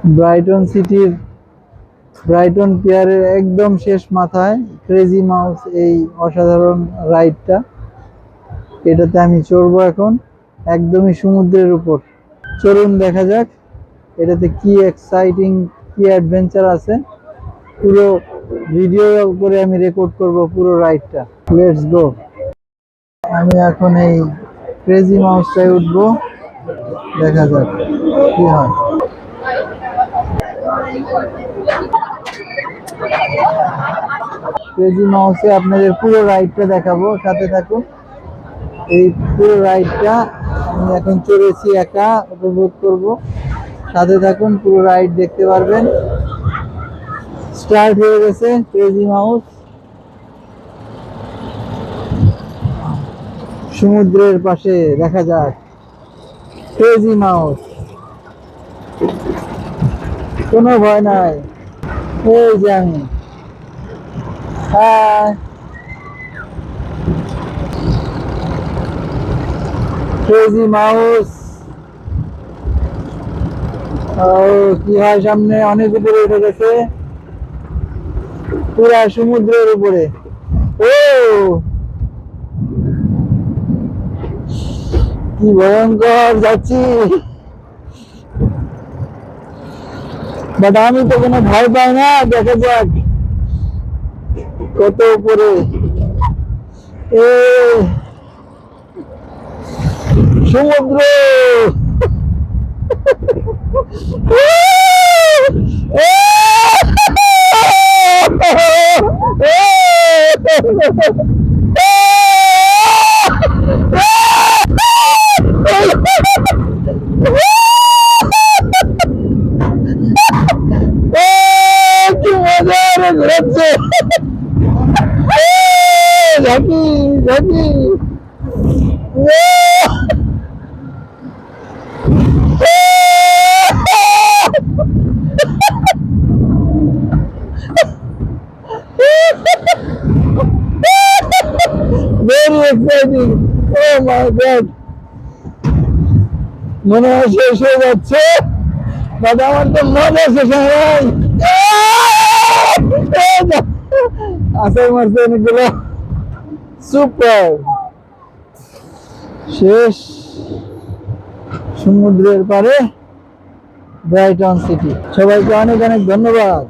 Brighton সিটির Brighton পিয়ারের একদম শেষ মাথায় ক্রেজি মাউস এই অসাধারণ রাইডটা, এটাতে আমি চড়বো এখন একদমই সমুদ্রের উপর। চলুন দেখা যাক এটাতে কি এক্সাইটিং, কি অ্যাডভেঞ্চার আছে। পুরো ভিডিও করে আমি রেকর্ড করব পুরো রাইডটা। Let's go. আমি এখন এই ক্রেজি মাউসটায় উঠবো, দেখা যাক কি হয়। ক্রেজি মাউসে আপনাদের পুরো রাইডটা দেখাবো, সাথে থাকুন। এই পুরো রাইডটা আমি এখন চড়েছি, একা উপভোগ করব, সাথে থাকুন, পুরো রাইড দেখতে পারবেন। স্টার্ট হয়ে গেছে ক্রেজি মাউস। সমুদ্রের পাশে দেখা যাক ক্রেজি মাউস, কোনো ভয় নাই। এই যে আমি, হাই ক্রেজি মাউস। ও কি হয়, সামনে অনেক উপরে উঠে গেছে, পুরা সমুদ্রের উপরে। ও কি ভয়ঙ্কর যাচ্ছি, বাট আমি তো কোনো ভয় পাই না। দেখা যাক কত উপরে। এ সমুদ্র, কি মজা ঘুরাচ্ছে। ঝাঁকি ঝাঁকি, very exciting. Oh my god, মনে হয় শেষ হয়ে যাচ্ছে, বাট আমার তো মজা শেষ হয়। আসার মারছে অনেকগুলো। সুপার, শেষ সমুদ্রের পারে ব্রাইটন সিটি। সবাইকে অনেক অনেক ধন্যবাদ।